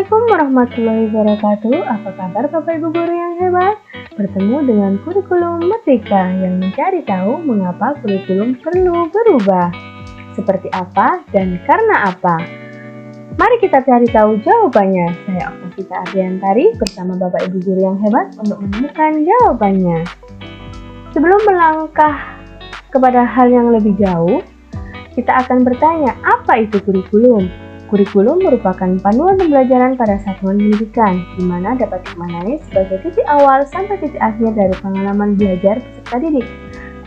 Assalamualaikum warahmatullahi wabarakatuh. Apa kabar Bapak Ibu guru yang hebat? Bertemu dengan kurikulum Merdeka yang mencari tahu mengapa kurikulum perlu berubah. Seperti apa dan karena apa? Mari kita cari tahu jawabannya. Saya Oktasita Ardiantari bersama Bapak Ibu guru yang hebat untuk menemukan jawabannya. Sebelum melangkah kepada hal yang lebih jauh, kita akan bertanya, apa itu kurikulum? Kurikulum merupakan panduan pembelajaran pada satuan pendidikan, di mana dapat dimaknai sebagai titik awal sampai titik akhir dari pengalaman belajar peserta didik.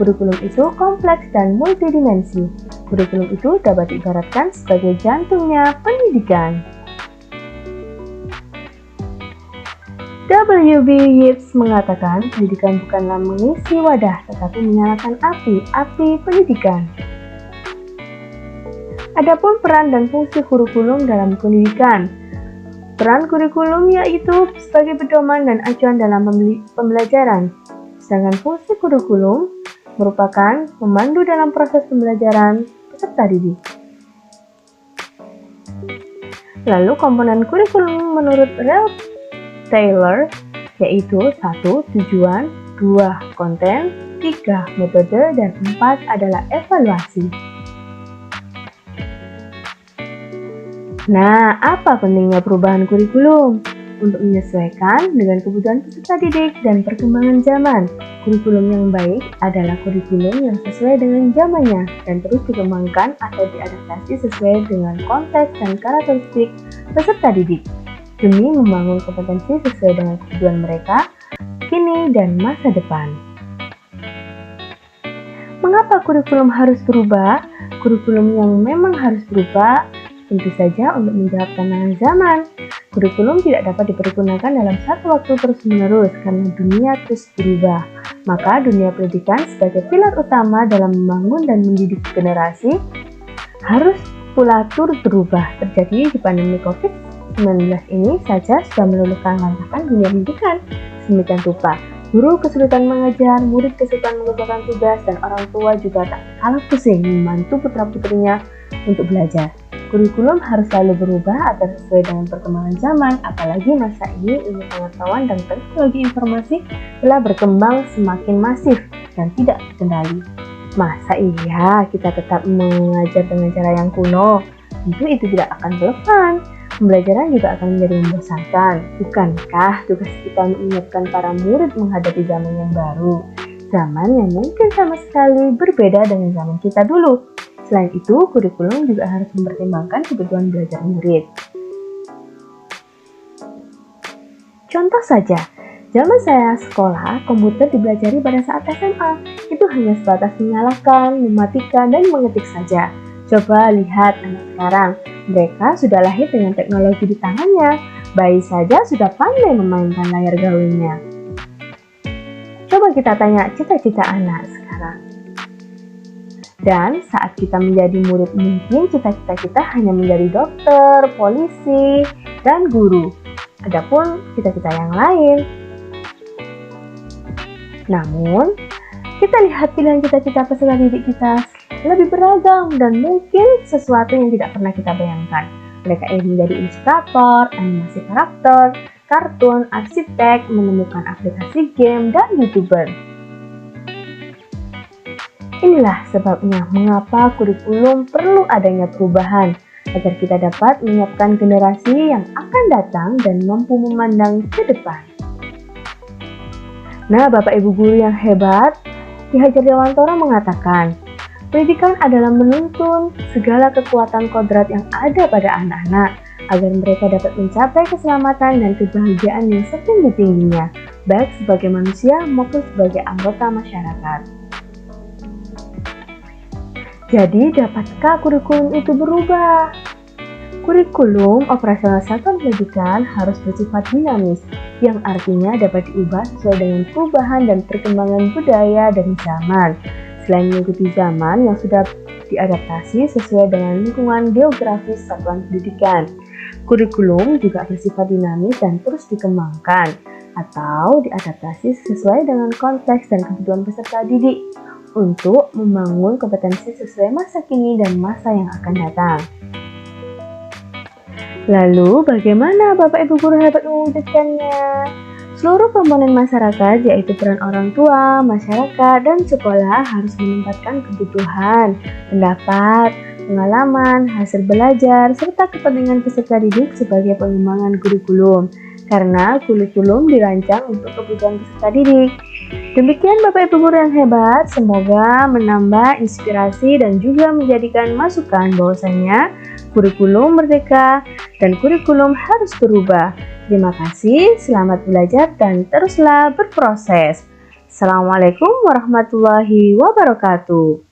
Kurikulum itu kompleks dan multidimensi. Kurikulum itu dapat diibaratkan sebagai jantungnya pendidikan. W.B. Yeats mengatakan, pendidikan bukanlah mengisi wadah, tetapi menyalakan api pendidikan. Adapun peran dan fungsi kurikulum dalam pendidikan. Peran kurikulum yaitu sebagai pedoman dan acuan dalam pembelajaran. Sedangkan fungsi kurikulum merupakan memandu dalam proses pembelajaran peserta didik. Lalu komponen kurikulum menurut Ralph Taylor yaitu 1. Tujuan, 2. Konten, 3. Metode, dan 4 adalah evaluasi. Nah, apa pentingnya perubahan kurikulum? Untuk menyesuaikan dengan kebutuhan peserta didik dan perkembangan zaman. Kurikulum yang baik adalah kurikulum yang sesuai dengan zamannya dan terus dikembangkan atau diadaptasi sesuai dengan konteks dan karakteristik peserta didik, demi membangun kompetensi sesuai dengan kebutuhan mereka kini dan masa depan. Mengapa kurikulum harus berubah? Kurikulum yang memang harus berubah tentu saja untuk menjawab tantangan zaman. Kurikulum tidak dapat dipergunakan dalam satu waktu terus-menerus karena dunia terus berubah. Maka dunia pendidikan sebagai pilar utama dalam membangun dan mendidik generasi harus pula turut berubah. Terjadi di pandemi COVID-19 ini saja sudah meluluhkan lantakan dunia pendidikan. Sedemikian rupa, guru kesulitan mengajar, murid kesulitan mengerjakan tugas, dan orang tua juga tak kalah pusing membantu putra-putrinya untuk belajar. Kurikulum harus selalu berubah agar sesuai dengan perkembangan zaman, apalagi masa ini ilmu pengetahuan dan teknologi informasi telah berkembang semakin masif dan tidak terkendali. Masa iya kita tetap mengajar dengan cara yang kuno? Tentu itu tidak akan relevan. Pembelajaran juga akan menjadi membosankan. Bukankah tugas kita menyiapkan para murid menghadapi zaman yang baru? Zaman yang mungkin sama sekali berbeda dengan zaman kita dulu. Selain itu, kurikulum juga harus mempertimbangkan kebutuhan belajar murid. Contoh saja, zaman saya sekolah, komputer dipelajari pada saat SMA. Itu hanya sebatas menyalakan, mematikan, dan mengetik saja. Coba lihat anak sekarang, mereka sudah lahir dengan teknologi di tangannya. Bayi saja sudah pandai memainkan layar gawainya. Coba kita tanya cita-cita anak sekarang. Dan saat kita menjadi murid, mungkin cita-cita kita hanya menjadi dokter, polisi, dan guru. Adapun cita-cita yang lain. Namun, kita lihat pilihan cita-cita peserta didik kita lebih beragam dan mungkin sesuatu yang tidak pernah kita bayangkan. Mereka ingin menjadi ilustrator, animasi karakter, kartun, arsitek, menemukan aplikasi game, dan YouTuber. Inilah sebabnya mengapa kurikulum perlu adanya perubahan, agar kita dapat menyiapkan generasi yang akan datang dan mampu memandang ke depan. Nah, Bapak Ibu guru yang hebat, Ki Hajar Dewantara mengatakan, pendidikan adalah menuntun segala kekuatan kodrat yang ada pada anak-anak, agar mereka dapat mencapai keselamatan dan kebahagiaan yang setinggi-tingginya, baik sebagai manusia maupun sebagai anggota masyarakat. Jadi, dapatkah kurikulum itu berubah? Kurikulum operasional satuan pendidikan harus bersifat dinamis, yang artinya dapat diubah sesuai dengan perubahan dan perkembangan budaya dan zaman. Selain mengikuti zaman yang sudah diadaptasi sesuai dengan lingkungan geografis satuan pendidikan, kurikulum juga bersifat dinamis dan terus dikembangkan atau diadaptasi sesuai dengan konteks dan kebutuhan peserta didik untuk membangun kompetensi sesuai masa kini dan masa yang akan datang. Lalu, bagaimana Bapak Ibu guru hebat mewujudkannya? Seluruh komponen masyarakat, yaitu peran orang tua, masyarakat, dan sekolah harus menempatkan kebutuhan, pendapat, pengalaman, hasil belajar, serta kepentingan peserta didik sebagai pengembangan kurikulum. Karena kurikulum dirancang untuk kebutuhan peserta didik. Demikian Bapak Ibu guru yang hebat, semoga menambah inspirasi dan juga menjadikan masukan bahwasanya kurikulum merdeka dan kurikulum harus berubah. Terima kasih, selamat belajar dan teruslah berproses. Assalamualaikum warahmatullahi wabarakatuh.